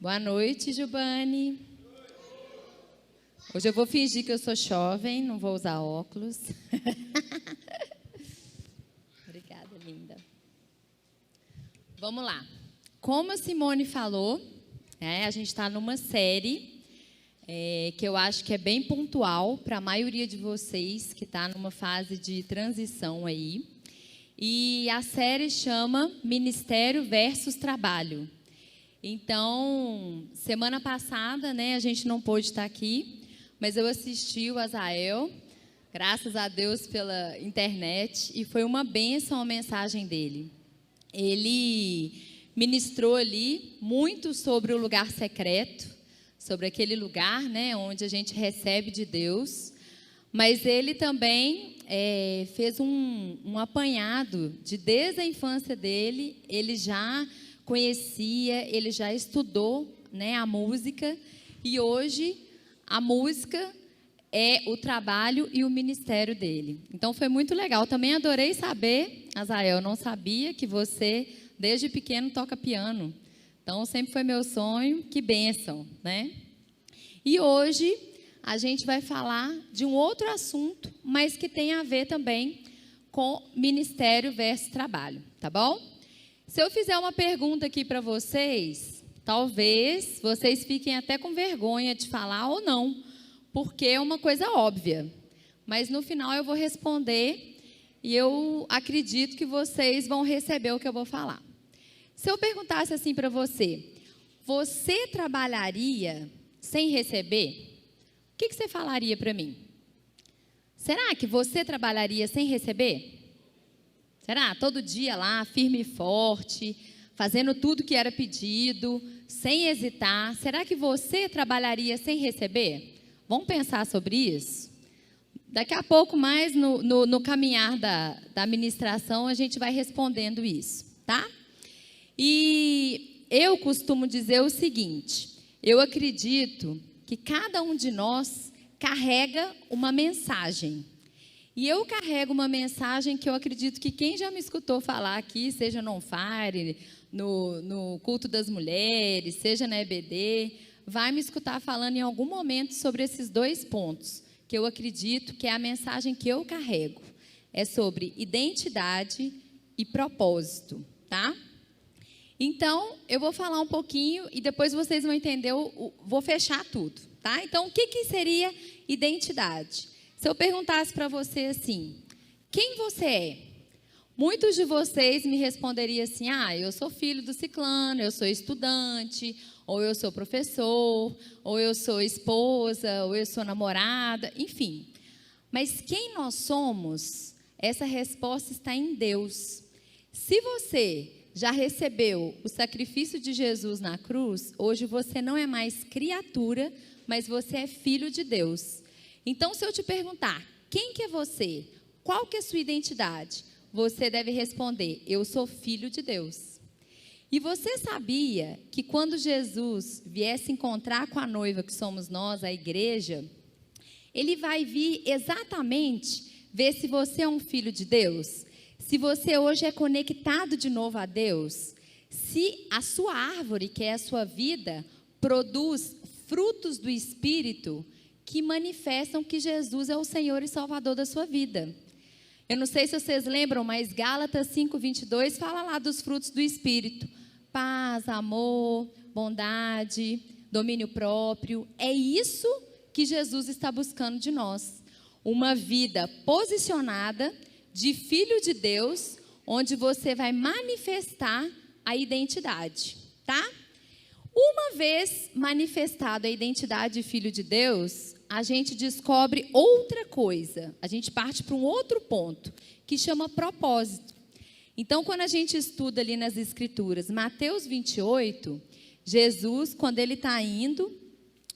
Boa noite, Giovanni. Hoje eu vou fingir que eu sou jovem, não vou usar óculos. Obrigada, linda. Vamos lá. Como a Simone falou, a gente está numa série que eu acho que é bem pontual para a maioria de vocês que está numa fase de transição aí. E a série chama Ministério versus Trabalho. Então, semana passada, a gente não pôde estar aqui, mas eu assisti o Azael, graças a Deus pela internet, e foi uma bênção a mensagem dele. Ele ministrou ali muito sobre o lugar secreto, sobre aquele lugar, onde a gente recebe de Deus, mas ele também fez um apanhado de desde a infância dele, ele já conhecia, ele já estudou a música, e hoje a música é o trabalho e o ministério dele. Então foi muito legal. Também adorei saber, Azael, não sabia que você desde pequeno toca piano. Então sempre foi meu sonho, que bênção, E hoje a gente vai falar de um outro assunto, mas que tem a ver também com ministério versus trabalho, tá bom? Se eu fizer uma pergunta aqui para vocês, talvez vocês fiquem até com vergonha de falar ou não, porque é uma coisa óbvia. Mas no final eu vou responder e eu acredito que vocês vão receber o que eu vou falar. Se eu perguntasse assim para você, você trabalharia sem receber? O que você falaria para mim? Será que você trabalharia sem receber? Será? Todo dia lá, firme e forte, fazendo tudo que era pedido, sem hesitar. Será que você trabalharia sem receber? Vamos pensar sobre isso? Daqui a pouco, mais no caminhar da ministração, a gente vai respondendo isso, tá? E eu costumo dizer o seguinte, eu acredito que cada um de nós carrega uma mensagem. E eu carrego uma mensagem que eu acredito que quem já me escutou falar aqui, seja no On Fire, no Culto das Mulheres, seja na EBD, vai me escutar falando em algum momento sobre esses dois pontos, que eu acredito que é a mensagem que eu carrego. É sobre identidade e propósito, tá? Então, eu vou falar um pouquinho e depois vocês vão entender, vou fechar tudo, tá? Então, o que seria identidade? Se eu perguntasse para você assim, quem você é? Muitos de vocês me responderiam assim, eu sou filho do ciclano, eu sou estudante, ou eu sou professor, ou eu sou esposa, ou eu sou namorada, enfim. Mas quem nós somos, essa resposta está em Deus. Se você já recebeu o sacrifício de Jesus na cruz, hoje você não é mais criatura, mas você é filho de Deus. Então, se eu te perguntar, quem que é você? Qual que é a sua identidade? Você deve responder, eu sou filho de Deus. E você sabia que quando Jesus viesse encontrar com a noiva, que somos nós, a igreja, ele vai vir exatamente ver se você é um filho de Deus? Se você hoje é conectado de novo a Deus? Se a sua árvore, que é a sua vida, produz frutos do Espírito, que manifestam que Jesus é o Senhor e Salvador da sua vida. Eu não sei se vocês lembram, mas Gálatas 5:22 fala lá dos frutos do Espírito. Paz, amor, bondade, domínio próprio. É isso que Jesus está buscando de nós. Uma vida posicionada de filho de Deus, onde você vai manifestar a identidade, tá? Uma vez manifestada a identidade de filho de Deus, a gente descobre outra coisa. A gente parte para um outro ponto, que chama propósito. Então, quando a gente estuda ali nas Escrituras, Mateus 28, Jesus, quando ele está indo,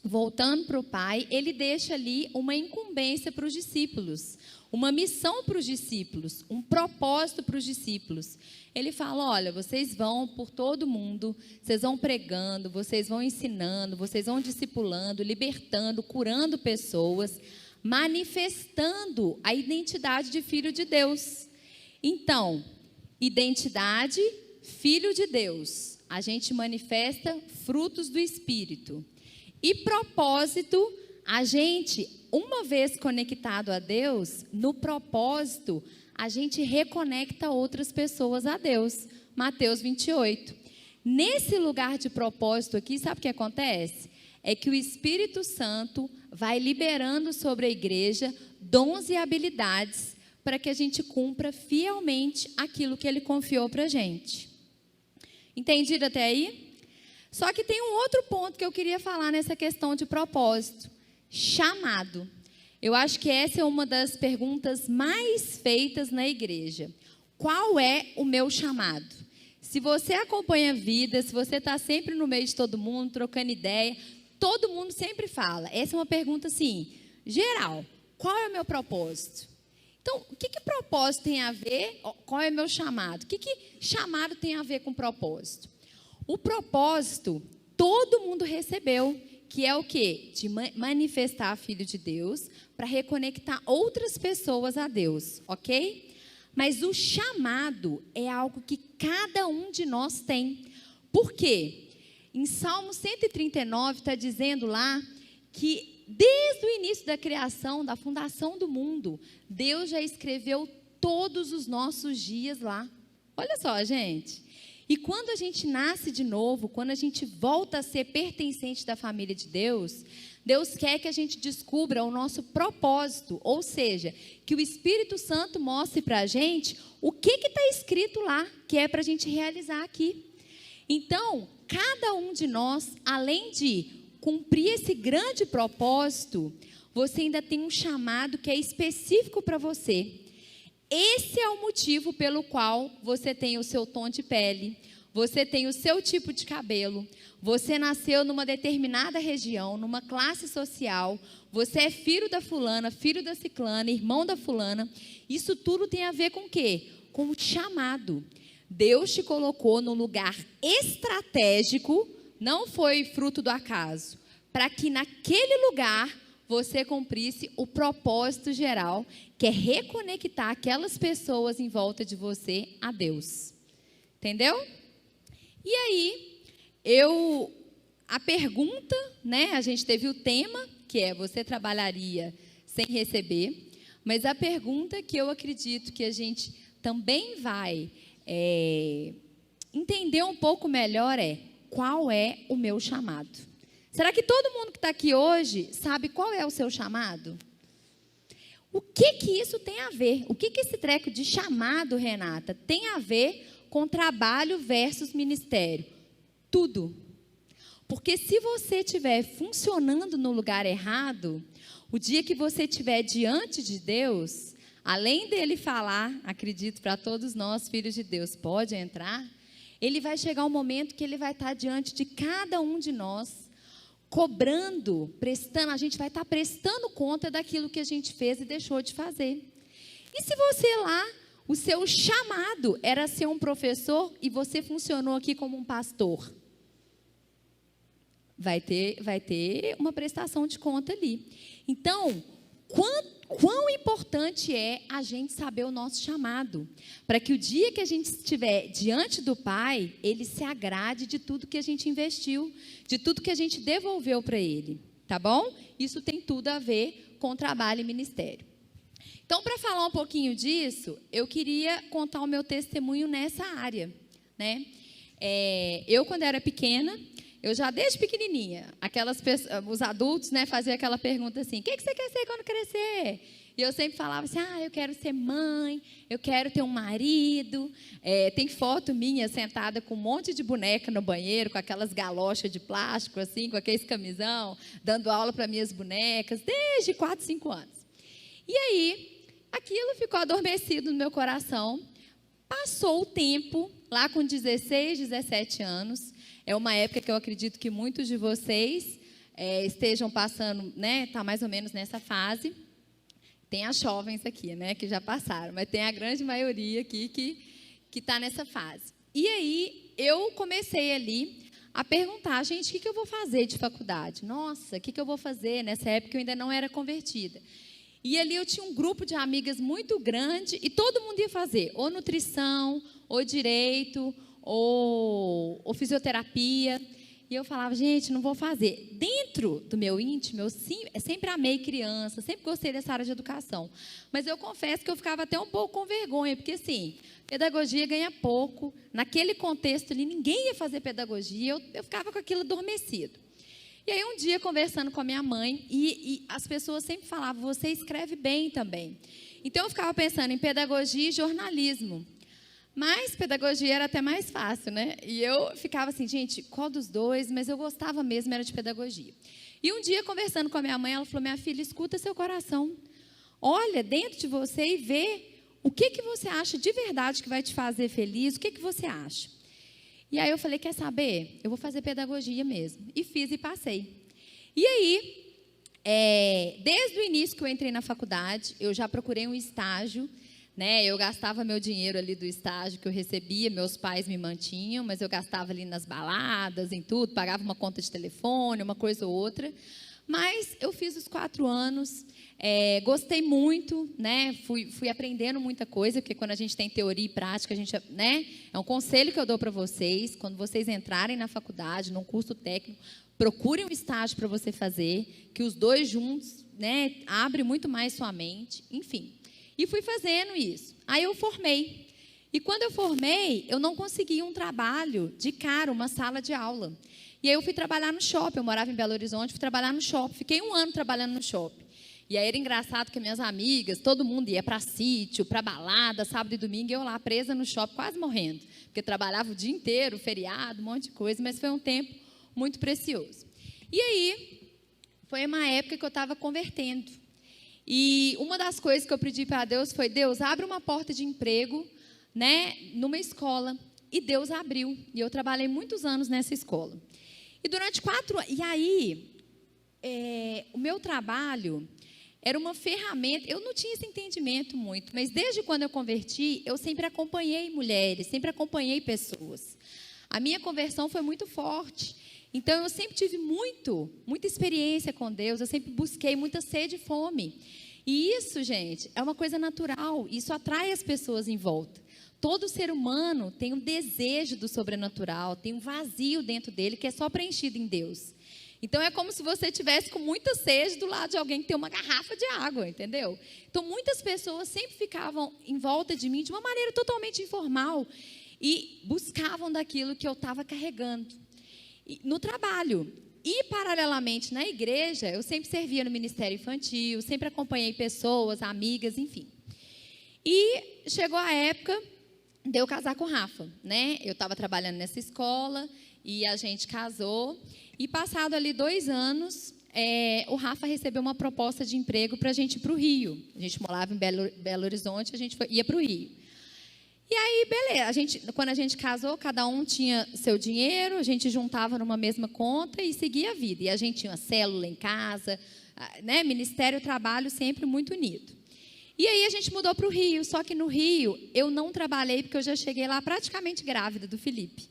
voltando para o Pai, ele deixa ali uma incumbência para os discípulos, uma missão para os discípulos, um propósito para os discípulos. Ele fala, olha, vocês vão por todo mundo, vocês vão pregando, vocês vão ensinando, vocês vão discipulando, libertando, curando pessoas, manifestando a identidade de filho de Deus. Então, identidade, filho de Deus, a gente manifesta frutos do Espírito. E propósito, a gente, uma vez conectado a Deus, no propósito, a gente reconecta outras pessoas a Deus. Mateus 28. Nesse lugar de propósito aqui, sabe o que acontece? É que o Espírito Santo vai liberando sobre a igreja dons e habilidades para que a gente cumpra fielmente aquilo que Ele confiou para a gente. Entendido até aí? Só que tem um outro ponto que eu queria falar nessa questão de propósito. Chamado. Eu acho que essa é uma das perguntas mais feitas na igreja. Qual é o meu chamado? Se você acompanha a vida, se você está sempre no meio de todo mundo, trocando ideia, todo mundo sempre fala. Essa é uma pergunta, assim, geral. Qual é o meu propósito? Então, o que propósito tem a ver? Qual é o meu chamado? O que chamado tem a ver com propósito? O propósito, todo mundo recebeu, que é o quê? De manifestar Filho de Deus para reconectar outras pessoas a Deus, ok? Mas o chamado é algo que cada um de nós tem. Por quê? Em Salmo 139 está dizendo lá que desde o início da criação, da fundação do mundo, Deus já escreveu todos os nossos dias lá. Olha só, gente. E quando a gente nasce de novo, quando a gente volta a ser pertencente da família de Deus, Deus quer que a gente descubra o nosso propósito, ou seja, que o Espírito Santo mostre para a gente o que está escrito lá, que é para a gente realizar aqui. Então, cada um de nós, além de cumprir esse grande propósito, você ainda tem um chamado que é específico para você. Esse é o motivo pelo qual você tem o seu tom de pele, você tem o seu tipo de cabelo, você nasceu numa determinada região, numa classe social, você é filho da fulana, filho da ciclana, irmão da fulana. Isso tudo tem a ver com o quê? Com o chamado. Deus te colocou num lugar estratégico, não foi fruto do acaso, para que naquele lugar você cumprisse o propósito geral, que é reconectar aquelas pessoas em volta de você a Deus. Entendeu? E aí, a pergunta, né? A gente teve o tema, que é você trabalharia sem receber, mas a pergunta que eu acredito que a gente também vai entender um pouco melhor é: qual é o meu chamado? Será que todo mundo que está aqui hoje sabe qual é o seu chamado? O que isso tem a ver? O que esse treco de chamado, Renata, tem a ver com trabalho versus ministério? Tudo. Porque se você estiver funcionando no lugar errado, o dia que você estiver diante de Deus, além dele falar, acredito para todos nós, filhos de Deus, pode entrar, ele vai chegar um momento que ele vai estar diante de cada um de nós, cobrando, prestando, a gente vai estar prestando conta daquilo que a gente fez e deixou de fazer. E se você lá, o seu chamado era ser um professor e você funcionou aqui como um pastor? Vai ter uma prestação de conta ali. Então, quão importante é a gente saber o nosso chamado, para que o dia que a gente estiver diante do Pai, Ele se agrade de tudo que a gente investiu, de tudo que a gente devolveu para Ele, tá bom? Isso tem tudo a ver com trabalho e ministério. Então, para falar um pouquinho disso, eu queria contar o meu testemunho nessa área, né? Eu, quando era pequena, eu já desde pequenininha, os adultos, né, faziam aquela pergunta assim: o que você quer ser quando crescer? E eu sempre falava assim: eu quero ser mãe, eu quero ter um marido. Tem foto minha sentada com um monte de boneca no banheiro, com aquelas galochas de plástico, assim, com aqueles camisão, dando aula para minhas bonecas, desde 4, 5 anos. E aí, aquilo ficou adormecido no meu coração. Passou o tempo, lá com 16, 17 anos, é uma época que eu acredito que muitos de vocês estejam passando, né, está mais ou menos nessa fase. Tem as jovens aqui, né, que já passaram, mas tem a grande maioria aqui que está nessa fase. E aí, eu comecei ali a perguntar: gente, o que eu vou fazer de faculdade? Nossa, o que eu vou fazer? Nessa época eu ainda não era convertida. E ali eu tinha um grupo de amigas muito grande e todo mundo ia fazer ou nutrição, ou direito, ou fisioterapia. E eu falava, gente, não vou fazer. Dentro do meu íntimo, eu sempre amei criança, sempre gostei dessa área de educação. Mas eu confesso que eu ficava até um pouco com vergonha, porque, assim, pedagogia ganha pouco. Naquele contexto ali, ninguém ia fazer pedagogia, eu ficava com aquilo adormecido. E aí, um dia, conversando com a minha mãe, e as pessoas sempre falavam, você escreve bem também. Então, eu ficava pensando em pedagogia e jornalismo. Mas pedagogia era até mais fácil, né? E eu ficava assim, gente, qual dos dois? Mas eu gostava mesmo, era de pedagogia. E um dia, conversando com a minha mãe, ela falou, minha filha, escuta seu coração. Olha dentro de você e vê o que você acha de verdade que vai te fazer feliz, o que você acha. E aí eu falei, quer saber? Eu vou fazer pedagogia mesmo. E fiz e passei. E aí, desde o início que eu entrei na faculdade, eu já procurei um estágio. Eu gastava meu dinheiro ali do estágio que eu recebia, meus pais me mantinham, mas eu gastava ali nas baladas, em tudo, pagava uma conta de telefone, uma coisa ou outra. Mas eu fiz os 4 anos, gostei muito, fui aprendendo muita coisa, porque quando a gente tem teoria e prática, é um conselho que eu dou para vocês, quando vocês entrarem na faculdade, num curso técnico, procurem um estágio para você fazer, que os dois juntos, abre muito mais sua mente, enfim. E fui fazendo isso. Aí eu formei. E quando eu formei, eu não consegui um trabalho de cara, uma sala de aula. E aí eu fui trabalhar no shopping. Eu morava em Belo Horizonte, fui trabalhar no shopping. Fiquei 1 ano trabalhando no shopping. E aí era engraçado que minhas amigas, todo mundo ia para sítio, para balada, sábado e domingo, e eu lá presa no shopping, quase morrendo. Porque trabalhava o dia inteiro, feriado, um monte de coisa, mas foi um tempo muito precioso. E aí, foi uma época que eu estava convertendo. E uma das coisas que eu pedi para Deus foi, Deus, abre uma porta de emprego, numa escola. E Deus abriu. E eu trabalhei muitos anos nessa escola. E durante 4 anos... E aí, o meu trabalho era uma ferramenta... Eu não tinha esse entendimento muito, mas desde quando eu converti, eu sempre acompanhei mulheres, sempre acompanhei pessoas. A minha conversão foi muito forte. Então, eu sempre tive muita experiência com Deus, eu sempre busquei muita sede e fome. E isso, gente, é uma coisa natural, isso atrai as pessoas em volta. Todo ser humano tem um desejo do sobrenatural, tem um vazio dentro dele que é só preenchido em Deus. Então, é como se você estivesse com muita sede do lado de alguém que tem uma garrafa de água, entendeu? Então, muitas pessoas sempre ficavam em volta de mim de uma maneira totalmente informal e buscavam daquilo que eu estava carregando. No trabalho. E, paralelamente, na igreja, eu sempre servia no Ministério Infantil, sempre acompanhei pessoas, amigas, enfim. E chegou a época de eu casar com o Rafa, Eu estava trabalhando nessa escola e a gente casou. E, passado ali 2 anos, o Rafa recebeu uma proposta de emprego para a gente ir para o Rio. A gente morava em Belo Horizonte, a gente ia para o Rio. E aí, beleza, quando a gente casou, cada um tinha seu dinheiro, a gente juntava numa mesma conta e seguia a vida. E a gente tinha uma célula em casa, Ministério e trabalho sempre muito unido. E aí a gente mudou para o Rio, só que no Rio eu não trabalhei porque eu já cheguei lá praticamente grávida do Felipe.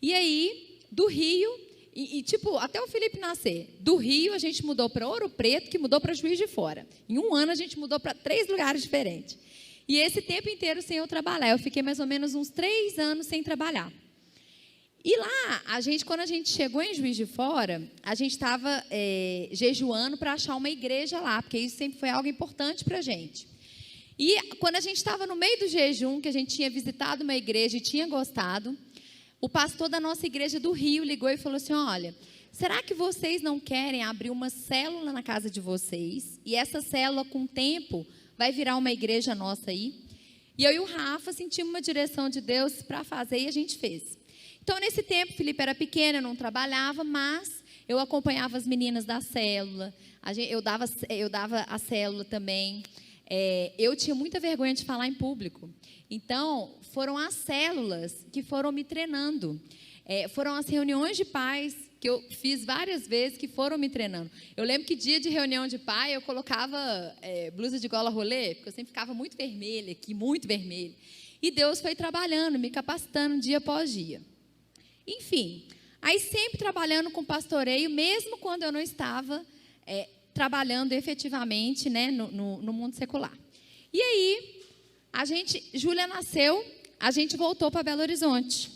E aí, do Rio, até o Felipe nascer, do Rio a gente mudou para Ouro Preto, que mudou para Juiz de Fora. Em 1 ano a gente mudou para 3 lugares diferentes. E esse tempo inteiro sem eu trabalhar. Eu fiquei mais ou menos uns 3 anos sem trabalhar. E lá, quando a gente chegou em Juiz de Fora, a gente estava jejuando para achar uma igreja lá, porque isso sempre foi algo importante para a gente. E quando a gente estava no meio do jejum, que a gente tinha visitado uma igreja e tinha gostado, o pastor da nossa igreja do Rio ligou e falou assim, olha, será que vocês não querem abrir uma célula na casa de vocês? E essa célula, com o tempo, vai virar uma igreja nossa aí. E eu e o Rafa sentimos uma direção de Deus para fazer e a gente fez. Então, nesse tempo, o Felipe era pequeno, eu não trabalhava, mas eu acompanhava as meninas da célula, eu dava a célula também. Eu tinha muita vergonha de falar em público. Então, foram as células que foram me treinando. Foram as reuniões de pais que eu fiz várias vezes, que foram me treinando. Eu lembro que dia de reunião de pai, eu colocava blusa de gola rolê, porque eu sempre ficava muito vermelha aqui, muito vermelha. E Deus foi trabalhando, me capacitando dia após dia. Enfim, aí sempre trabalhando com pastoreio, mesmo quando eu não estava trabalhando efetivamente no mundo secular. E aí, Júlia nasceu, a gente voltou para Belo Horizonte.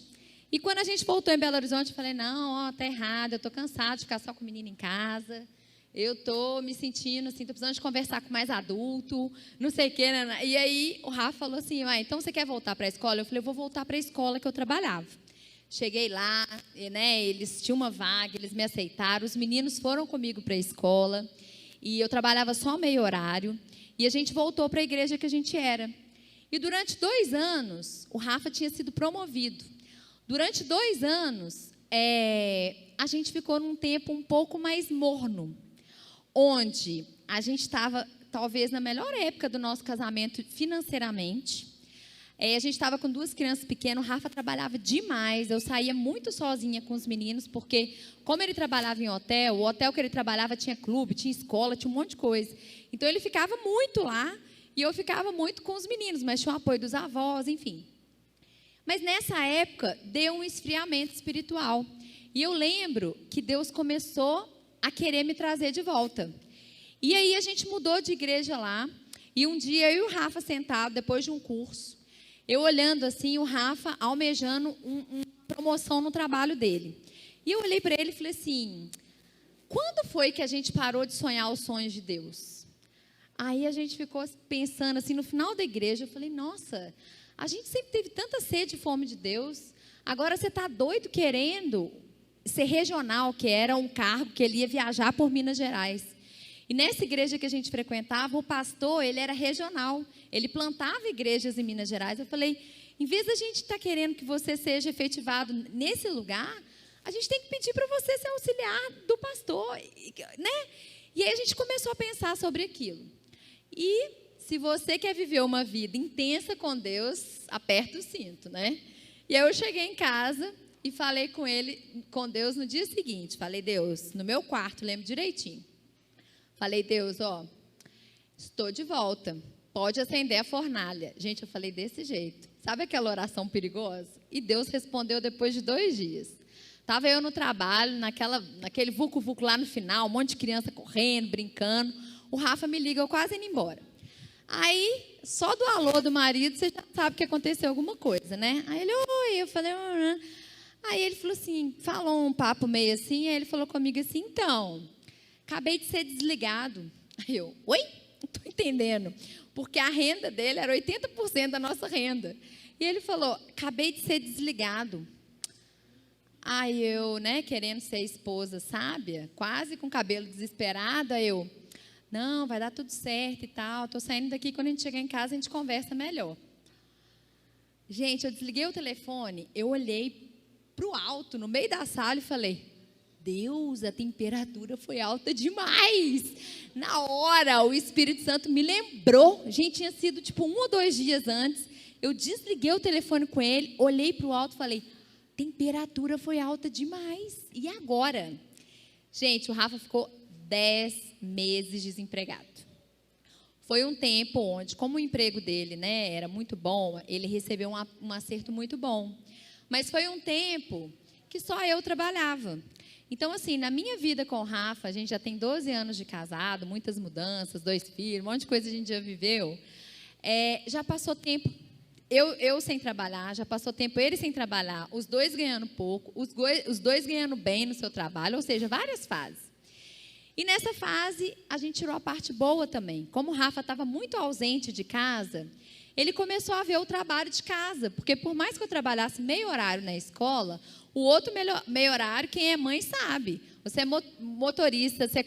E quando a gente voltou em Belo Horizonte, eu falei, não, tá errado, eu tô cansada de ficar só com o menino em casa. Eu tô me sentindo assim, tô precisando de conversar com mais adulto, não sei o quê, né? E aí o Rafa falou assim, então você quer voltar para a escola? Eu falei, eu vou voltar para a escola que eu trabalhava. Cheguei lá, né, eles tinham uma vaga, eles me aceitaram, os meninos foram comigo para a escola, e eu trabalhava só meio horário, e a gente voltou para a igreja que a gente era. E durante 2 anos, o Rafa tinha sido promovido. Durante 2 anos, a gente ficou num tempo um pouco mais morno, onde a gente estava, talvez, na melhor época do nosso casamento financeiramente. A gente estava com 2 crianças pequenas, o Rafa trabalhava demais, eu saía muito sozinha com os meninos, porque como ele trabalhava em hotel, o hotel que ele trabalhava tinha clube, tinha escola, tinha um monte de coisa. Então, ele ficava muito lá, e eu ficava muito com os meninos, mas tinha o apoio dos avós, enfim. Mas nessa época, deu um esfriamento espiritual. E eu lembro que Deus começou a querer me trazer de volta. E aí a gente mudou de igreja lá, e um dia eu e o Rafa sentado, depois de um curso, eu olhando assim, o Rafa almejando uma promoção no trabalho dele. E eu olhei para ele e falei assim, quando foi que a gente parou de sonhar os sonhos de Deus? Aí a gente ficou pensando assim, no final da igreja, eu falei, nossa, a gente sempre teve tanta sede e fome de Deus, agora você está doido querendo ser regional, que era um cargo que ele ia viajar por Minas Gerais. E nessa igreja que a gente frequentava, o pastor, ele era regional, ele plantava igrejas em Minas Gerais. Eu falei, em vez da gente estar querendo que você seja efetivado nesse lugar, a gente tem que pedir para você ser auxiliar do pastor, né? E aí a gente começou a pensar sobre aquilo. E se você quer viver uma vida intensa com Deus, aperta o cinto, né? E aí eu cheguei em casa e falei com Deus no dia seguinte. Falei, Deus, no meu quarto, lembro direitinho. Falei, Deus, estou de volta, pode acender a fornalha. Gente, eu falei desse jeito. Sabe aquela oração perigosa? E Deus respondeu depois de 2 dias. Estava eu no trabalho, naquele vucu-vucu lá no final, um monte de criança correndo, brincando. O Rafa me liga, eu quase indo embora. Aí, só do alô do marido, você já sabe que aconteceu alguma coisa, né? Aí ele, oi, eu falei, Aí ele falou assim, falou um papo meio assim, aí ele falou comigo assim, então, acabei de ser desligado. Aí eu, oi? Não estou entendendo. Porque a renda dele era 80% da nossa renda. E ele falou, acabei de ser desligado. Aí eu, né, querendo ser esposa sábia, quase com o cabelo desesperado, aí eu, não, vai dar tudo certo e tal, estou saindo daqui, quando a gente chegar em casa a gente conversa melhor. Gente, eu desliguei o telefone, eu olhei para o alto, no meio da sala e falei, Deus, a temperatura foi alta demais. Na hora, o Espírito Santo me lembrou, gente, tinha sido tipo 1 ou 2 dias antes, eu desliguei o telefone com ele, olhei para o alto e falei, temperatura foi alta demais, e agora? Gente, o Rafa ficou 10 meses desempregado. Foi um tempo onde, como o emprego dele, né, era muito bom, ele recebeu um acerto muito bom. Mas foi um tempo que só eu trabalhava. Então, assim, na minha vida com o Rafa, a gente já tem 12 anos de casado, muitas mudanças, 2 filhos, um monte de coisa a gente já viveu. Já passou tempo, eu sem trabalhar, já passou tempo ele sem trabalhar, os 2 ganhando pouco, os dois ganhando bem no seu trabalho, ou seja, várias fases. E nessa fase, a gente tirou a parte boa também. Como o Rafa estava muito ausente de casa, ele começou a ver o trabalho de casa, porque por mais que eu trabalhasse meio horário na escola, o outro meio horário, quem é mãe sabe. Você é motorista, você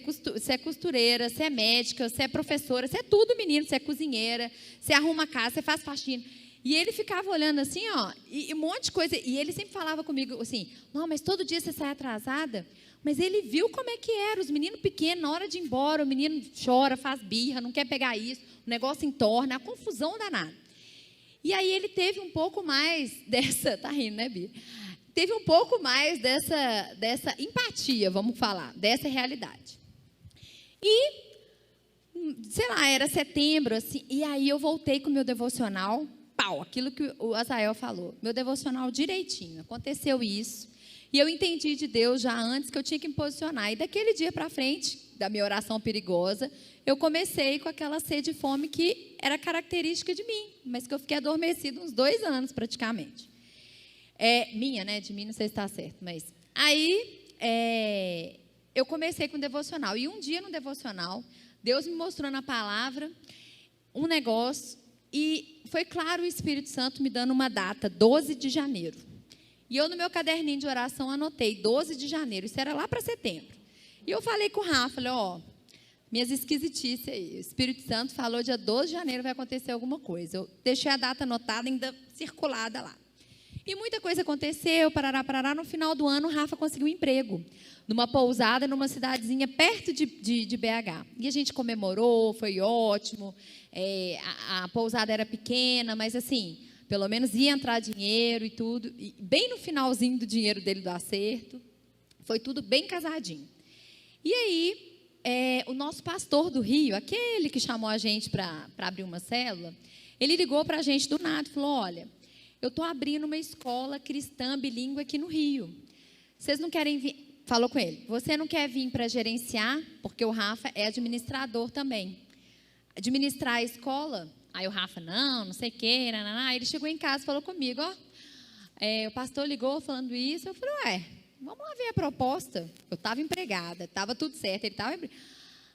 é costureira, você é médica, você é professora, você é tudo, menino, você é cozinheira, você arruma a casa, você faz faxina. E ele ficava olhando assim, e um monte de coisa. E ele sempre falava comigo assim, não, mas todo dia você sai atrasada. Mas ele viu como é que era, os meninos pequenos, na hora de ir embora, o menino chora, faz birra, não quer pegar isso, o negócio entorna, a confusão danada. E aí ele teve um pouco mais dessa, tá rindo, né, Bia? Teve um pouco mais dessa empatia, vamos falar, dessa realidade. E, sei lá, era setembro, assim, e aí eu voltei com o meu devocional, aquilo que o Azael falou, meu devocional direitinho, aconteceu isso. E eu entendi de Deus já antes que eu tinha que me posicionar. E daquele dia para frente, da minha oração perigosa, eu comecei com aquela sede e fome que era característica de mim, mas que eu fiquei adormecida uns 2 anos praticamente. Minha, né? De mim não sei se está certo, mas... Aí, eu comecei com devocional. E um dia no devocional, Deus me mostrou na palavra um negócio. E foi claro o Espírito Santo me dando uma data, 12 de janeiro. E eu no meu caderninho de oração anotei 12 de janeiro. Isso era lá para setembro. E eu falei com o Rafa, falei, minhas esquisitices aí. O Espírito Santo falou dia 12 de janeiro vai acontecer alguma coisa. Eu deixei a data anotada, ainda circulada lá. E muita coisa aconteceu, parará. No final do ano, o Rafa conseguiu um emprego numa pousada, numa cidadezinha perto de BH. E a gente comemorou, foi ótimo. A pousada era pequena, mas assim, pelo menos ia entrar dinheiro e tudo. E bem no finalzinho do dinheiro dele do acerto, foi tudo bem casadinho. E aí, o nosso pastor do Rio, aquele que chamou a gente para abrir uma célula, ele ligou para a gente do nada e falou, olha... Eu estou abrindo uma escola cristã bilíngue aqui no Rio. Vocês não querem vir? Falou com ele. Você não quer vir para gerenciar? Porque o Rafa é administrador também. Administrar a escola? Aí o Rafa, não sei o quê. Aí ele chegou em casa e falou comigo. O pastor ligou falando isso. Eu falei, vamos lá ver a proposta. Eu estava empregada, estava tudo certo. Ele estava...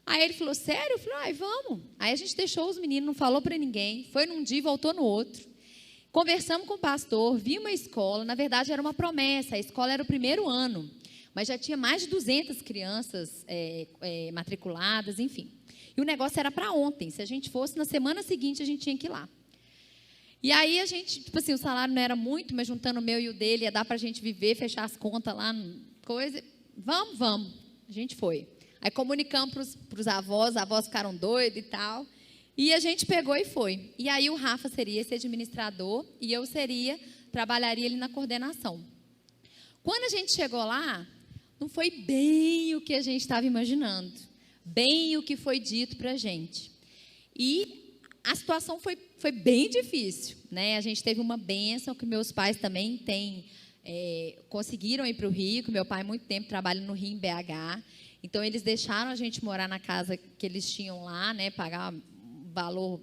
Aí ele falou, sério? Eu falei, vamos. Aí a gente deixou os meninos, não falou para ninguém. Foi num dia e voltou no outro. Conversamos com o pastor, vi uma escola, na verdade era uma promessa, a escola era o primeiro ano, mas já tinha mais de 200 crianças matriculadas, enfim. E o negócio era para ontem, se a gente fosse, na semana seguinte a gente tinha que ir lá. E aí a gente, o salário não era muito, mas juntando o meu e o dele, ia dar para a gente viver, fechar as contas lá, coisa. Vamos, a gente foi. Aí comunicamos para os avós ficaram doidos e tal. E a gente pegou e foi. E aí o Rafa seria esse administrador e eu trabalharia ali na coordenação. Quando a gente chegou lá, não foi bem o que a gente estava imaginando, bem o que foi dito para a gente. E a situação foi bem difícil, né? A gente teve uma bênção que meus pais também conseguiram ir para o Rio, que meu pai há muito tempo trabalha no Rio, em BH. Então, eles deixaram a gente morar na casa que eles tinham lá, né? Pagar valor,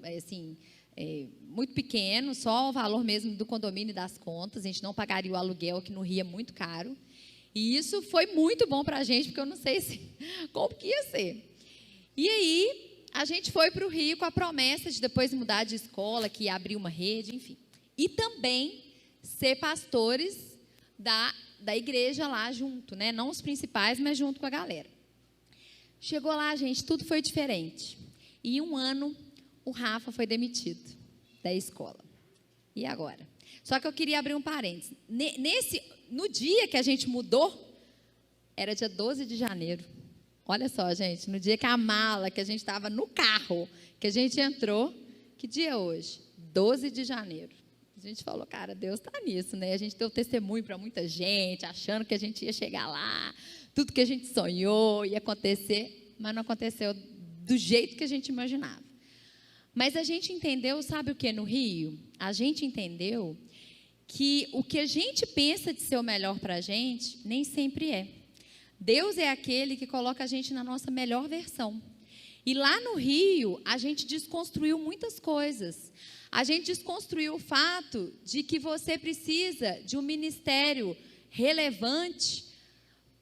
muito pequeno, só o valor mesmo do condomínio e das contas. A gente não pagaria o aluguel, que no Rio é muito caro. E isso foi muito bom para a gente, porque eu não sei como que ia ser. E aí, a gente foi para o Rio com a promessa de depois mudar de escola, que ia abrir uma rede, enfim. E também ser pastores da igreja lá junto, né? Não os principais, mas junto com a galera. Chegou lá, gente, tudo foi diferente. E em um ano, o Rafa foi demitido da escola. E agora? Só que eu queria abrir um parênteses. No dia que a gente mudou, era dia 12 de janeiro. Olha só, gente, no dia que a mala, que a gente estava no carro, que a gente entrou, que dia é hoje? 12 de janeiro. A gente falou, cara, Deus está nisso, né? A gente deu testemunho para muita gente, achando que a gente ia chegar lá, tudo que a gente sonhou ia acontecer, mas não aconteceu do jeito que a gente imaginava. Mas a gente entendeu, sabe o que no Rio? A gente entendeu que o que a gente pensa de ser o melhor para a gente, nem sempre é. Deus é aquele que coloca a gente na nossa melhor versão. E lá no Rio, a gente desconstruiu muitas coisas. A gente desconstruiu o fato de que você precisa de um ministério relevante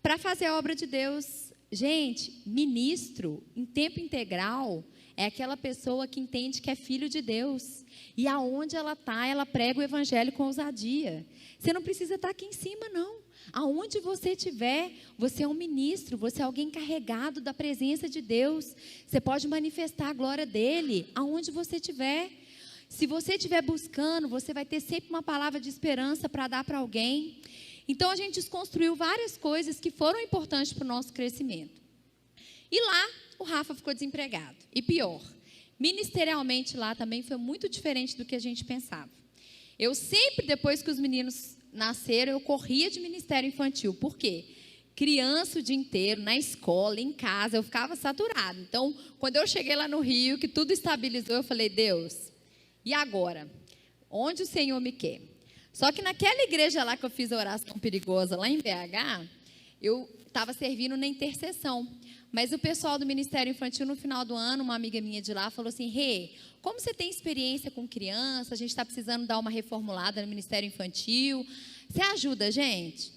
para fazer a obra de Deus. Gente, ministro em tempo integral é aquela pessoa que entende que é filho de Deus. E aonde ela está, ela prega o evangelho com ousadia. Você não precisa estar aqui em cima, não. Aonde você estiver, você é um ministro, você é alguém carregado da presença de Deus. Você pode manifestar a glória dele aonde você estiver. Se você estiver buscando, você vai ter sempre uma palavra de esperança para dar para alguém. Então, a gente desconstruiu várias coisas que foram importantes para o nosso crescimento. E lá, o Rafa ficou desempregado. E pior, ministerialmente lá também foi muito diferente do que a gente pensava. Eu sempre, depois que os meninos nasceram, eu corria de ministério infantil. Por quê? Criança o dia inteiro, na escola, em casa, eu ficava saturada. Então, quando eu cheguei lá no Rio, que tudo estabilizou, eu falei, Deus, e agora? Onde o Senhor me quer? Só que naquela igreja lá que eu fiz a oração perigosa, lá em BH, eu estava servindo na intercessão. Mas o pessoal do Ministério Infantil, no final do ano, uma amiga minha de lá falou assim, Rê, como você tem experiência com criança, a gente está precisando dar uma reformulada no Ministério Infantil, Você ajuda a gente?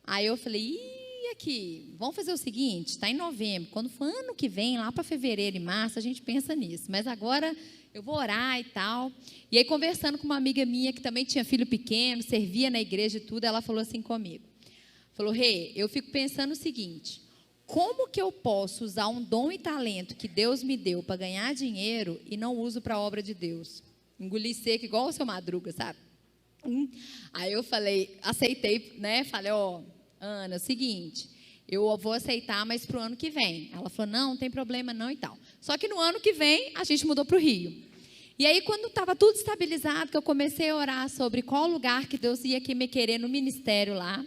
Aí eu falei, e aqui, vamos fazer o seguinte, está em novembro, quando for ano que vem, lá para fevereiro e março, a gente pensa nisso, mas agora eu vou orar e tal. E aí, conversando com uma amiga minha que também tinha filho pequeno, servia na igreja e tudo, ela falou assim comigo, falou, Rê, eu fico pensando o seguinte, como que eu posso usar um dom e talento que Deus me deu para ganhar dinheiro e não uso para a obra de Deus? Engoli seco igual o seu Madruga, sabe? Aí eu falei, aceitei, né? Falei, Ana, é o seguinte, eu vou aceitar, mas para o ano que vem. Ela falou, não tem problema não e tal. Só que no ano que vem, a gente mudou para o Rio. E aí, quando estava tudo estabilizado, que eu comecei a orar sobre qual lugar que Deus ia me querer no ministério lá,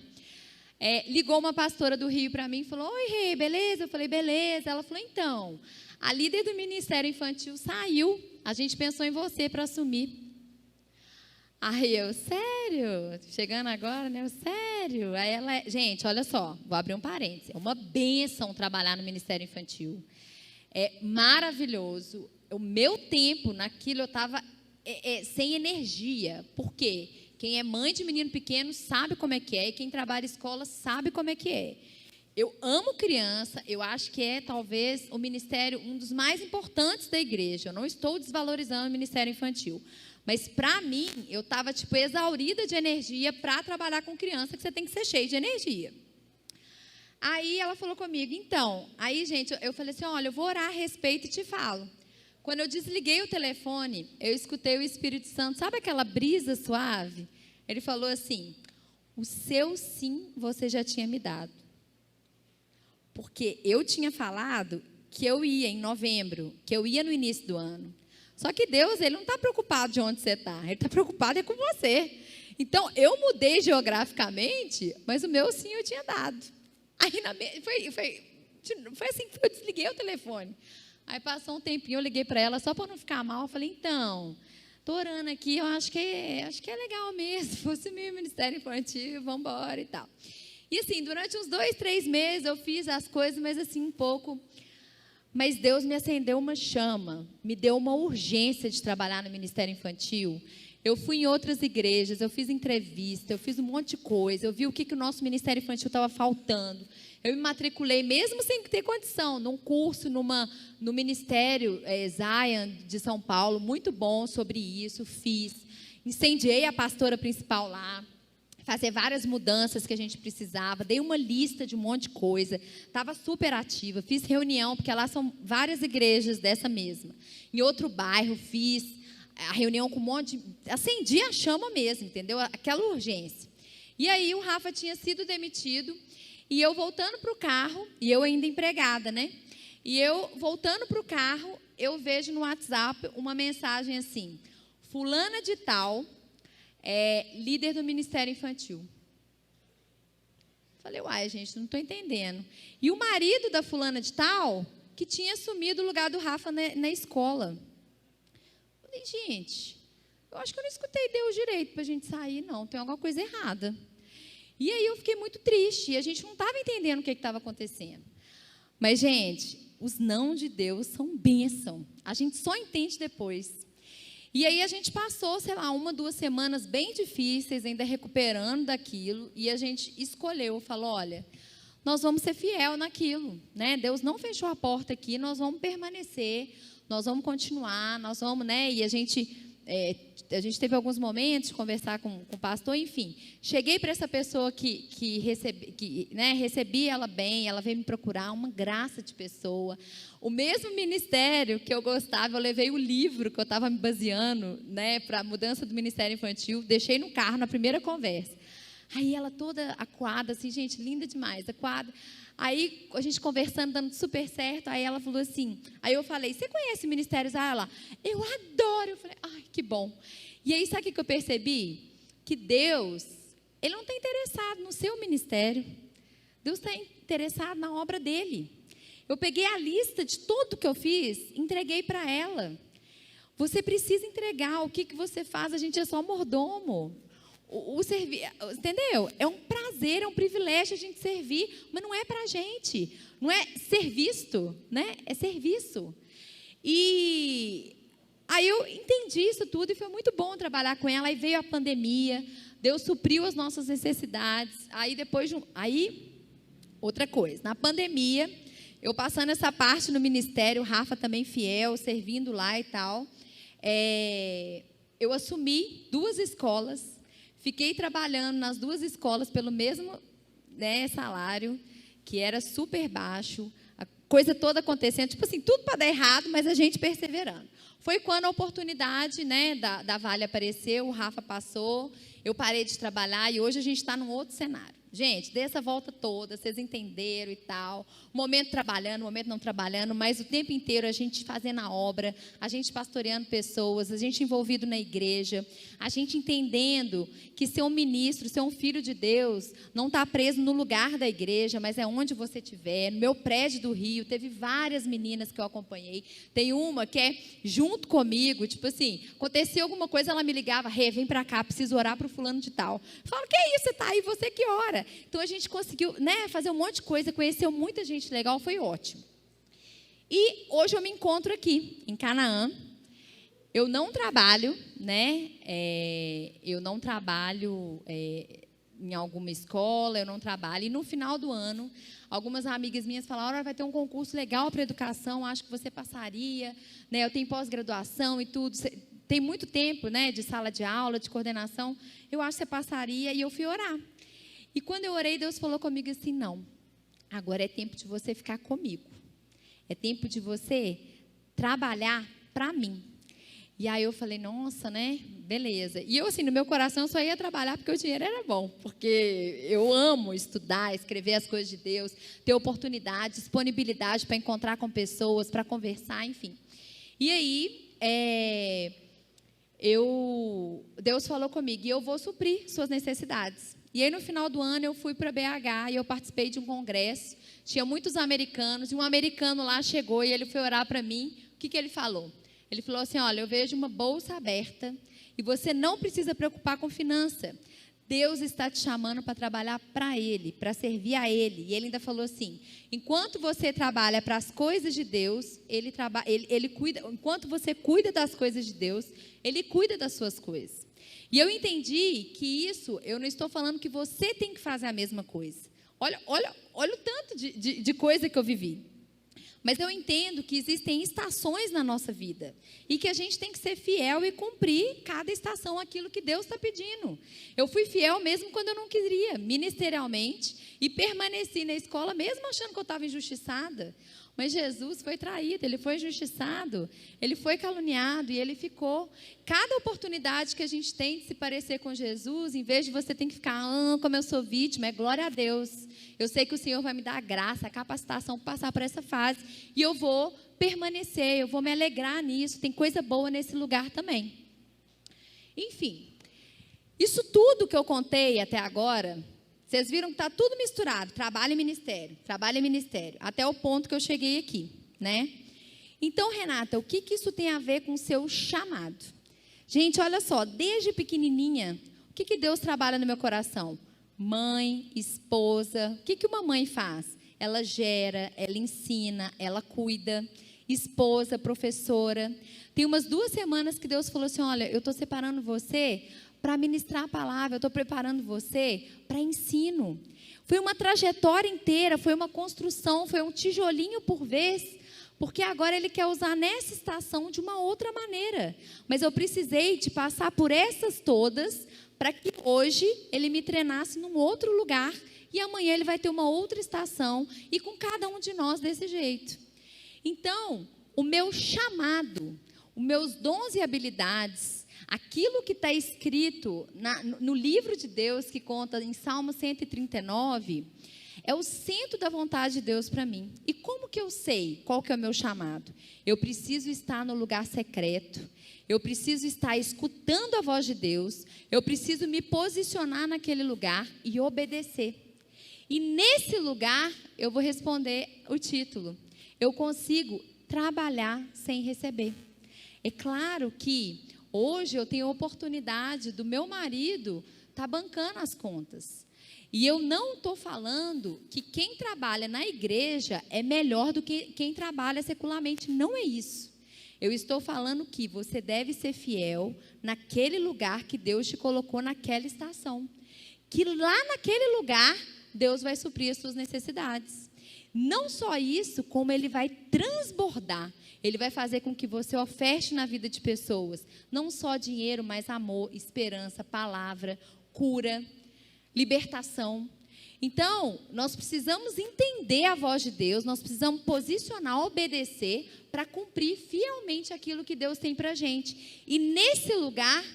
ligou uma pastora do Rio para mim e falou, oi, Rê, beleza? Eu falei, beleza. Ela falou, então, a líder do Ministério Infantil saiu, a gente pensou em você para assumir. Aí eu, sério? Chegando agora, né? Eu, sério? Aí ela, gente, olha só, vou abrir um parênteses. É uma bênção trabalhar no Ministério Infantil. É maravilhoso. O meu tempo naquilo eu estava sem energia. Por quê? Quem é mãe de menino pequeno sabe como é que é. E quem trabalha em escola sabe como é que é. Eu amo criança. Eu acho que é talvez o ministério, um dos mais importantes da igreja. Eu não estou desvalorizando o Ministério Infantil. Mas, para mim, eu estava, exaurida de energia para trabalhar com criança, que você tem que ser cheio de energia. Aí, ela falou comigo, então, aí, gente, eu falei assim, olha, eu vou orar a respeito e te falo. Quando eu desliguei o telefone, eu escutei o Espírito Santo, sabe aquela brisa suave? Ele falou assim, o seu sim você já tinha me dado. Porque eu tinha falado que eu ia em novembro, que eu ia no início do ano. Só que Deus, Ele não está preocupado de onde você está, Ele está preocupado com você. Então, eu mudei geograficamente, mas o meu sim eu tinha dado. Aí, foi assim que eu desliguei o telefone. Aí, passou um tempinho, eu liguei para ela, só para não ficar mal, eu falei, então, estou orando aqui, eu acho que é legal mesmo, fosse meu Ministério Infantil, vamos embora e tal. E assim, durante uns 2, 3 meses, eu fiz as coisas, mas assim, um pouco... Mas Deus me acendeu uma chama, me deu uma urgência de trabalhar no Ministério Infantil. Eu fui em outras igrejas, eu fiz entrevista, eu fiz um monte de coisa, eu vi o que o nosso Ministério Infantil estava faltando. Eu me matriculei, mesmo sem ter condição, num curso no Ministério Zion de São Paulo, muito bom sobre isso, fiz. Incendiei a pastora principal lá. Fazer várias mudanças que a gente precisava, dei uma lista de um monte de coisa, estava super ativa, fiz reunião, porque lá são várias igrejas dessa mesma. Em outro bairro, fiz a reunião com um monte de... Acendi a chama mesmo, entendeu? Aquela urgência. E aí o Rafa tinha sido demitido, e eu voltando para o carro, e eu ainda empregada, né? E eu voltando para o carro, eu vejo no WhatsApp uma mensagem assim, fulana de tal... líder do Ministério Infantil. Falei, uai, gente, não estou entendendo. E o marido da fulana de tal, que tinha assumido o lugar do Rafa na escola. Falei, gente, eu acho que eu não escutei Deus direito para a gente sair, não, tem alguma coisa errada. E aí eu fiquei muito triste, e a gente não estava entendendo o que estava acontecendo. Mas, gente, os não de Deus são bênção. A gente só entende depois. E aí a gente passou, sei lá, 1, 2 semanas bem difíceis, ainda recuperando daquilo, e a gente escolheu, falou, olha, nós vamos ser fiel naquilo, né? Deus não fechou a porta aqui, nós vamos permanecer, nós vamos continuar, nós vamos, né? E a gente teve alguns momentos de conversar com o pastor, enfim. Cheguei para essa pessoa que recebi ela bem, ela veio me procurar, uma graça de pessoa. O mesmo ministério que eu gostava, eu levei o livro que eu estava me baseando, né, para a mudança do Ministério Infantil, deixei no carro na primeira conversa. Aí ela toda acuada, assim, gente, linda demais, acuada. Aí a gente conversando, dando super certo, aí ela falou assim, aí eu falei, você conhece o Ministério Zion? Ela, eu adoro. Eu falei, ai, que bom. E aí, sabe o que eu percebi? Que Deus, Ele não está interessado no seu ministério. Deus está interessado na obra dEle. Eu peguei a lista de tudo que eu fiz, entreguei para ela. Você precisa entregar o que você faz, a gente é só mordomo. Entendeu? É um prazer, é um privilégio a gente servir, mas não é para a gente, não é ser visto, né? É serviço. E aí eu entendi isso tudo e foi muito bom trabalhar com ela. Aí veio a pandemia, Deus supriu as nossas necessidades. Outra coisa, na pandemia, eu passando essa parte no ministério, o Rafa também fiel, servindo lá e tal, eu assumi 2 escolas, fiquei trabalhando nas 2 escolas pelo mesmo, né, salário, que era super baixo, a coisa toda acontecendo, tipo assim, tudo para dar errado, mas a gente perseverando. Foi quando a oportunidade, né, da Vale apareceu, o Rafa passou, eu parei de trabalhar e hoje a gente está num outro cenário. Gente, dessa volta toda, vocês entenderam e tal, momento trabalhando, momento não trabalhando, mas o tempo inteiro a gente fazendo a obra, a gente pastoreando pessoas, a gente envolvido na igreja, a gente entendendo que ser um ministro, ser um filho de Deus, não está preso no lugar da igreja, mas é onde você estiver. No meu prédio do Rio, teve várias meninas que eu acompanhei, tem uma que é junto comigo, tipo assim, aconteceu alguma coisa, ela me ligava, vem para cá, preciso orar para o fulano de tal. Eu falo, que é isso, você está aí, você que ora. Então a gente conseguiu, né, fazer um monte de coisa, conheceu muita gente legal, foi ótimo. E hoje eu me encontro aqui, em Canaã. Eu não trabalho, né? Eu não trabalho em alguma escola, eu não trabalho. E no final do ano, algumas amigas minhas falaram, vai ter um concurso legal para educação, acho que você passaria, né? Eu tenho pós-graduação e tudo, tem muito tempo, né, de sala de aula, de coordenação, eu acho que você passaria, e eu fui orar. E quando eu orei, Deus falou comigo assim, não, agora é tempo de você ficar comigo. É tempo de você trabalhar para mim. E aí eu falei, nossa, né, beleza. E eu, assim, no meu coração, eu só ia trabalhar porque o dinheiro era bom. Porque eu amo estudar, escrever as coisas de Deus, ter oportunidade, disponibilidade para encontrar com pessoas, para conversar, enfim. E aí, Deus falou comigo, e eu vou suprir suas necessidades. E aí, no final do ano, eu fui para BH e eu participei de um congresso. Tinha muitos americanos, e um americano lá chegou e ele foi orar para mim. O que ele falou? Ele falou assim, olha, eu vejo uma bolsa aberta e você não precisa preocupar com finança. Deus está te chamando para trabalhar para Ele, para servir a Ele. E ele ainda falou assim, enquanto você trabalha para as coisas de Deus, ele cuida, enquanto você cuida das coisas de Deus, Ele cuida das suas coisas. E eu entendi que isso, eu não estou falando que você tem que fazer a mesma coisa. Olha o tanto de coisa que eu vivi. Mas eu entendo que existem estações na nossa vida e que a gente tem que ser fiel e cumprir cada estação aquilo que Deus está pedindo. Eu fui fiel mesmo quando eu não queria, ministerialmente, e permaneci na escola mesmo achando que eu estava injustiçada. Mas Jesus foi traído, Ele foi injustiçado, Ele foi caluniado e Ele ficou. Cada oportunidade que a gente tem de se parecer com Jesus, em vez de você ter que ficar, como eu sou vítima, é glória a Deus. Eu sei que o Senhor vai me dar a graça, a capacitação para passar por essa fase. E eu vou permanecer, eu vou me alegrar nisso. Tem coisa boa nesse lugar também. Enfim, isso tudo que eu contei até agora, vocês viram que está tudo misturado, trabalho e ministério, até o ponto que eu cheguei aqui, né? Então, Renata, o que isso tem a ver com o seu chamado? Gente, olha só, desde pequenininha, o que Deus trabalha no meu coração? Mãe, esposa, o que uma mãe faz? Ela gera, ela ensina, ela cuida. Esposa, professora. Tem umas 2 semanas que Deus falou assim, olha, eu estou separando você para ministrar a palavra, eu estou preparando você para ensino. Foi uma trajetória inteira, foi uma construção, foi um tijolinho por vez, porque agora Ele quer usar nessa estação de uma outra maneira. Mas eu precisei de passar por essas todas, para que hoje Ele me treinasse num outro lugar, e amanhã Ele vai ter uma outra estação, e com cada um de nós desse jeito. Então, o meu chamado, os meus dons e habilidades, aquilo que está escrito no livro de Deus, que conta em Salmo 139, é o centro da vontade de Deus para mim. E como que eu sei qual que é o meu chamado? Eu preciso estar no lugar secreto, eu preciso estar escutando a voz de Deus, eu preciso me posicionar naquele lugar e obedecer. E nesse lugar, eu vou responder o título. Eu consigo trabalhar sem receber. É claro que hoje eu tenho a oportunidade do meu marido estar bancando as contas. E eu não estou falando que quem trabalha na igreja é melhor do que quem trabalha secularmente. Não é isso. Eu estou falando que você deve ser fiel naquele lugar que Deus te colocou naquela estação. Que lá naquele lugar, Deus vai suprir as suas necessidades. Não só isso, como Ele vai transbordar. Ele vai fazer com que você oferte na vida de pessoas. Não só dinheiro, mas amor, esperança, palavra, cura, libertação. Então, nós precisamos entender a voz de Deus, nós precisamos posicionar, obedecer, para cumprir fielmente aquilo que Deus tem para a gente. E nesse lugar,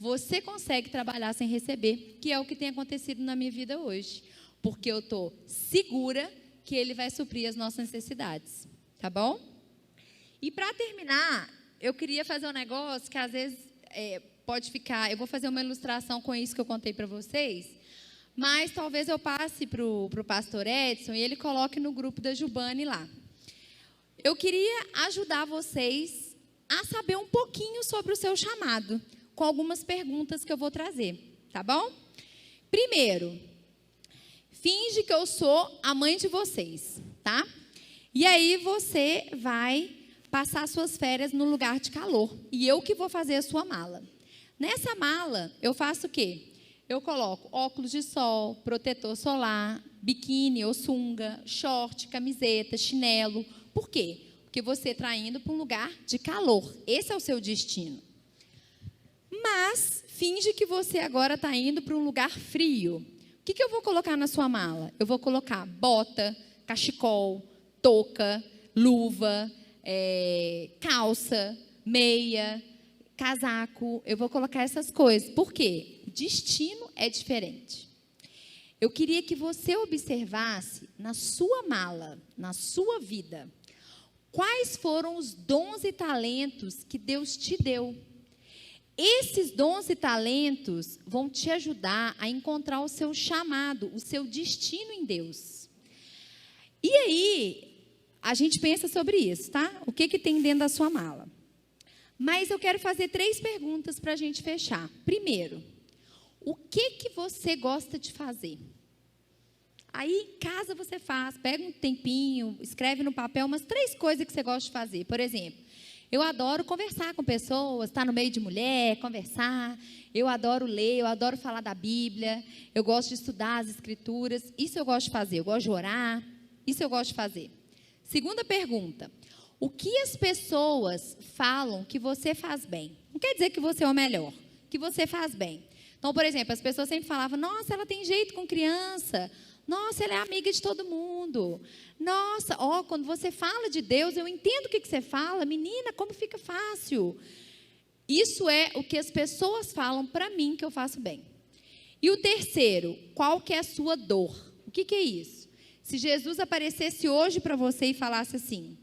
você consegue trabalhar sem receber, que é o que tem acontecido na minha vida hoje. Porque eu estou segura que Ele vai suprir as nossas necessidades. Tá bom? E para terminar, eu queria fazer um negócio que às vezes pode ficar... Eu vou fazer uma ilustração com isso que eu contei para vocês, mas talvez eu passe para o pastor Edson e ele coloque no grupo da Jubane lá. Eu queria ajudar vocês a saber um pouquinho sobre o seu chamado, com algumas perguntas que eu vou trazer, tá bom? Primeiro, finge que eu sou a mãe de vocês, tá? E aí você vai passar suas férias no lugar de calor. E eu que vou fazer a sua mala. Nessa mala, eu faço o quê? Eu coloco óculos de sol, protetor solar, biquíni ou sunga, short, camiseta, chinelo. Por quê? Porque você está indo para um lugar de calor. Esse é o seu destino. Mas, finge que você agora está indo para um lugar frio. O que eu vou colocar na sua mala? Eu vou colocar bota, cachecol, touca, luva, calça, meia, casaco. Eu vou colocar essas coisas. Por quê? O destino é diferente. Eu queria que você observasse na sua mala, na sua vida, quais foram os dons e talentos que Deus te deu. Esses dons e talentos vão te ajudar a encontrar o seu chamado, o seu destino em Deus. E aí, a gente pensa sobre isso, tá? O que tem dentro da sua mala? Mas eu quero fazer 3 perguntas para a gente fechar. Primeiro, o que você gosta de fazer? Aí, em casa você faz, pega um tempinho, escreve no papel umas 3 coisas que você gosta de fazer. Por exemplo, eu adoro conversar com pessoas, estar no meio de mulher, conversar. Eu adoro ler, eu adoro falar da Bíblia. Eu gosto de estudar as Escrituras. Isso eu gosto de fazer. Eu gosto de orar. Isso eu gosto de fazer. Segunda pergunta. O que as pessoas falam que você faz bem? Não quer dizer que você é o melhor, que você faz bem. Então, por exemplo, as pessoas sempre falavam, nossa, ela tem jeito com criança. Nossa, ela é amiga de todo mundo. Nossa, quando você fala de Deus, eu entendo o que você fala. Menina, como fica fácil. Isso é o que as pessoas falam para mim que eu faço bem. E o terceiro, qual que é a sua dor? O que é isso? Se Jesus aparecesse hoje para você e falasse assim,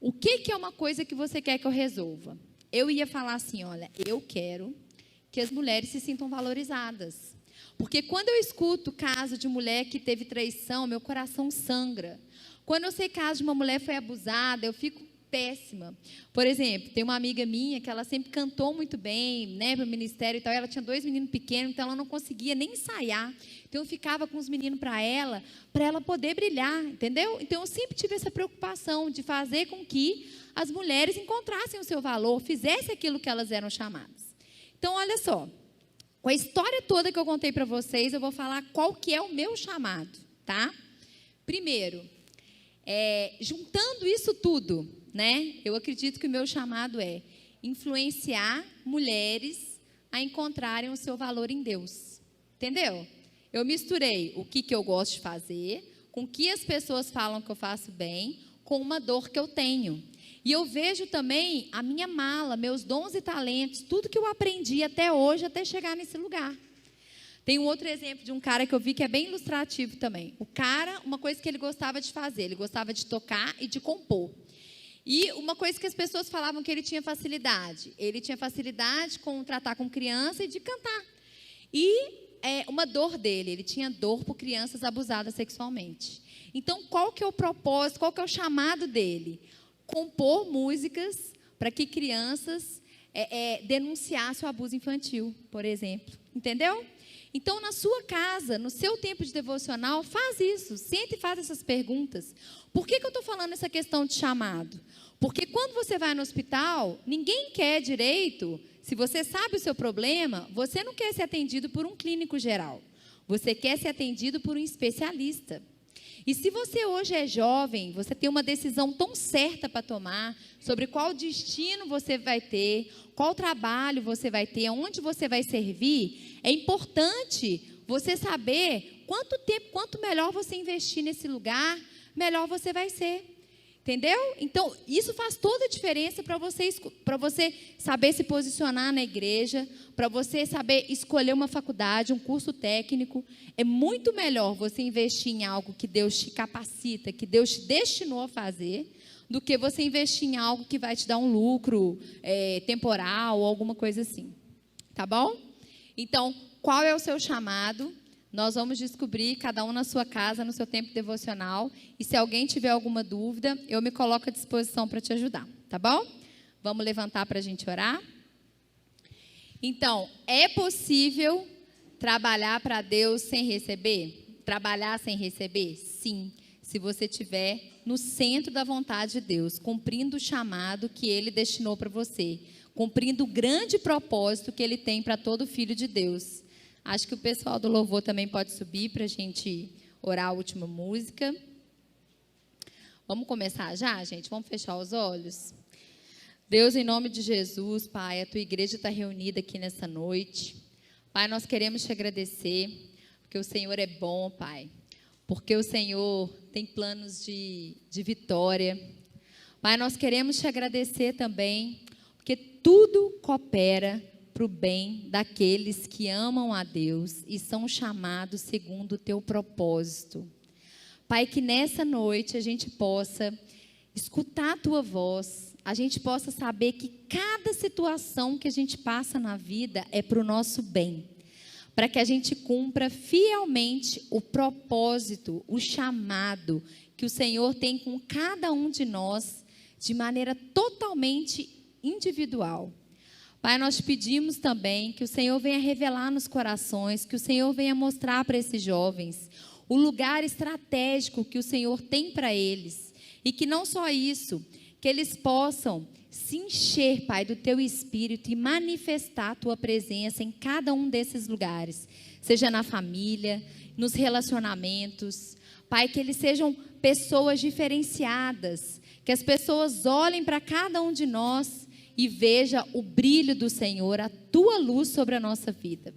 o que é uma coisa que você quer que eu resolva? Eu ia falar assim, olha, eu quero que as mulheres se sintam valorizadas. Porque quando eu escuto caso de mulher que teve traição, meu coração sangra. Quando eu sei caso de uma mulher que foi abusada, eu fico péssima. Por exemplo, tem uma amiga minha que ela sempre cantou muito bem, né, para o ministério e tal. Ela tinha 2 meninos pequenos, então ela não conseguia nem ensaiar. Então eu ficava com os meninos para ela poder brilhar, entendeu? Então eu sempre tive essa preocupação de fazer com que as mulheres encontrassem o seu valor, fizessem aquilo que elas eram chamadas. Então, olha só. Com a história toda que eu contei para vocês, eu vou falar qual que é o meu chamado, tá? Primeiro, juntando isso tudo, né? Eu acredito que o meu chamado é influenciar mulheres a encontrarem o seu valor em Deus. Entendeu? Eu misturei o que eu gosto de fazer, com o que as pessoas falam que eu faço bem, com uma dor que eu tenho. E eu vejo também a minha mala, meus dons e talentos, tudo que eu aprendi até hoje, até chegar nesse lugar. Tem um outro exemplo de um cara que eu vi que é bem ilustrativo também. O cara, uma coisa que ele gostava de fazer, ele gostava de tocar e de compor. E uma coisa que as pessoas falavam que ele tinha facilidade com tratar com criança e de cantar. E uma dor dele, ele tinha dor por crianças abusadas sexualmente. Então, qual que é o propósito, qual que é o chamado dele? Compor músicas para que crianças denunciassem o abuso infantil, por exemplo. Entendeu? Então, na sua casa, no seu tempo de devocional, faz isso. Senta e faz essas perguntas. Por que eu estou falando essa questão de chamado? Porque quando você vai no hospital, ninguém quer direito, se você sabe o seu problema, você não quer ser atendido por um clínico geral. Você quer ser atendido por um especialista. E se você hoje é jovem, você tem uma decisão tão certa para tomar sobre qual destino você vai ter, qual trabalho você vai ter, aonde você vai servir, é importante você saber quanto tempo, quanto melhor você investir nesse lugar, melhor você vai ser. Entendeu? Então, isso faz toda a diferença para você saber se posicionar na igreja, para você saber escolher uma faculdade, um curso técnico. É muito melhor você investir em algo que Deus te capacita, que Deus te destinou a fazer, do que você investir em algo que vai te dar um lucro temporal ou alguma coisa assim. Tá bom? Então, qual é o seu chamado? Nós vamos descobrir, cada um na sua casa, no seu tempo devocional. E se alguém tiver alguma dúvida, eu me coloco à disposição para te ajudar, tá bom? Vamos levantar para a gente orar? Então, é possível trabalhar para Deus sem receber? Trabalhar sem receber? Sim, se você estiver no centro da vontade de Deus, cumprindo o chamado que Ele destinou para você, cumprindo o grande propósito que Ele tem para todo filho de Deus. Acho que o pessoal do louvor também pode subir para a gente orar a última música. Vamos começar já, gente? Vamos fechar os olhos? Deus, em nome de Jesus, Pai, a Tua igreja está reunida aqui nessa noite. Pai, nós queremos te agradecer, porque o Senhor é bom, Pai. Porque o Senhor tem planos de vitória. Pai, nós queremos te agradecer também, porque tudo coopera para o bem daqueles que amam a Deus e são chamados segundo o teu propósito. Pai, que nessa noite a gente possa escutar a tua voz, a gente possa saber que cada situação que a gente passa na vida é para o nosso bem, para que a gente cumpra fielmente o propósito, o chamado que o Senhor tem com cada um de nós, de maneira totalmente individual. Pai, nós te pedimos também que o Senhor venha revelar nos corações, que o Senhor venha mostrar para esses jovens o lugar estratégico que o Senhor tem para eles. E que não só isso, que eles possam se encher, Pai, do Teu Espírito e manifestar a Tua presença em cada um desses lugares. Seja na família, nos relacionamentos. Pai, que eles sejam pessoas diferenciadas, que as pessoas olhem para cada um de nós e veja o brilho do Senhor, a Tua luz sobre a nossa vida.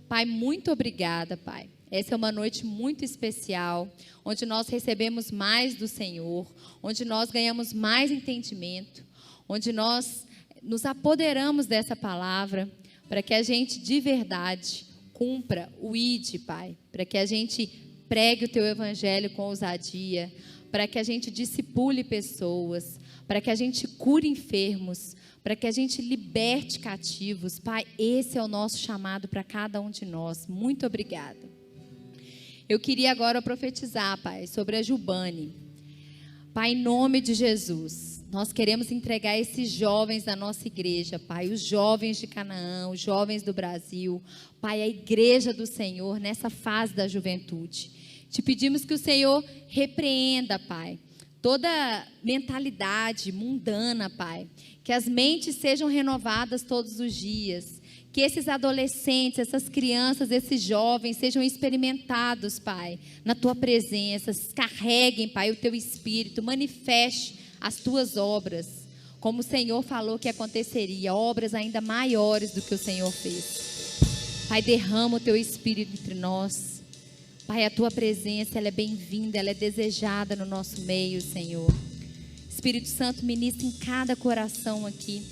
Pai, muito obrigada, Pai. Essa é uma noite muito especial, onde nós recebemos mais do Senhor, onde nós ganhamos mais entendimento, onde nós nos apoderamos dessa palavra, para que a gente de verdade cumpra o ID, Pai, para que a gente pregue o Teu Evangelho com ousadia, para que a gente discipule pessoas, para que a gente cure enfermos, para que a gente liberte cativos. Pai, esse é o nosso chamado para cada um de nós. Muito obrigada. Eu queria agora profetizar, Pai, sobre a Jubane. Pai, em nome de Jesus, nós queremos entregar esses jovens da nossa igreja, Pai, os jovens de Canaã, os jovens do Brasil, Pai, a igreja do Senhor nessa fase da juventude. Te pedimos que o Senhor repreenda, Pai, toda mentalidade mundana, Pai, que as mentes sejam renovadas todos os dias, que esses adolescentes, essas crianças, esses jovens sejam experimentados, Pai, na Tua presença, carreguem, Pai, o Teu Espírito, manifeste as Tuas obras, como o Senhor falou que aconteceria, obras ainda maiores do que o Senhor fez. Pai, derrama o Teu Espírito entre nós. Pai, a Tua presença, ela é bem-vinda, ela é desejada no nosso meio, Senhor. Espírito Santo, ministra em cada coração aqui.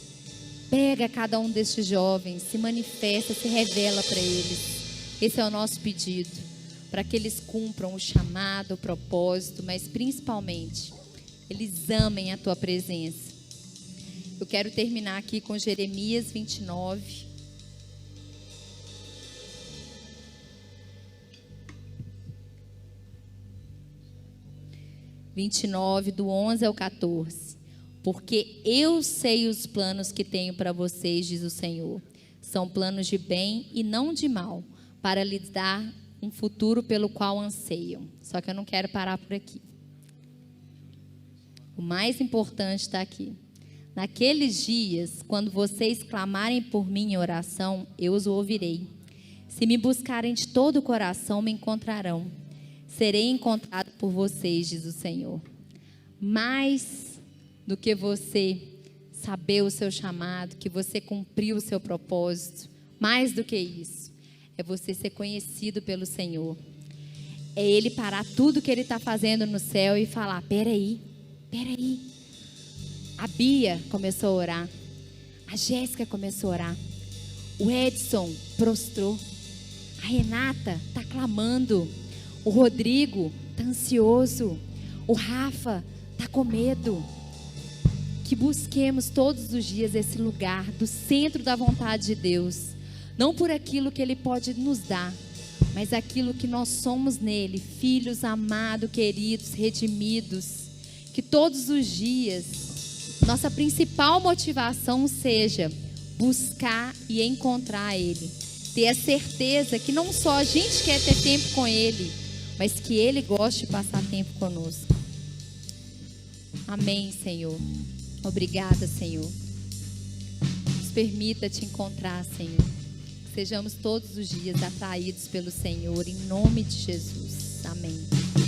Pega cada um destes jovens, se manifesta, se revela para eles. Esse é o nosso pedido, para que eles cumpram o chamado, o propósito, mas principalmente, eles amem a Tua presença. Eu quero terminar aqui com Jeremias 29. Do 11 ao 14. Porque eu sei os planos que tenho para vocês, diz o Senhor. São planos de bem e não de mal, para lhes dar um futuro pelo qual anseiam. Só que eu não quero parar por aqui. O mais importante está aqui. Naqueles dias, quando vocês clamarem por mim em oração, eu os ouvirei. Se me buscarem de todo o coração, me encontrarão. Serei encontrado por vocês, diz o Senhor. Mais do que você saber o seu chamado, que você cumpriu o seu propósito, mais do que isso, é você ser conhecido pelo Senhor. É Ele parar tudo que Ele está fazendo no céu e falar, peraí. A Bia começou a orar, a Jéssica começou a orar, o Edson prostrou, a Renata está clamando, o Rodrigo está ansioso, o Rafa está com medo. Que busquemos todos os dias esse lugar do centro da vontade de Deus, não por aquilo que Ele pode nos dar, mas aquilo que nós somos nele, filhos amados, queridos, redimidos. Que todos os dias nossa principal motivação seja buscar e encontrar Ele, ter a certeza que não só a gente quer ter tempo com Ele, mas que Ele gosta de passar tempo conosco. Amém, Senhor. Obrigada, Senhor. Nos permita te encontrar, Senhor. Que sejamos todos os dias atraídos pelo Senhor, em nome de Jesus. Amém.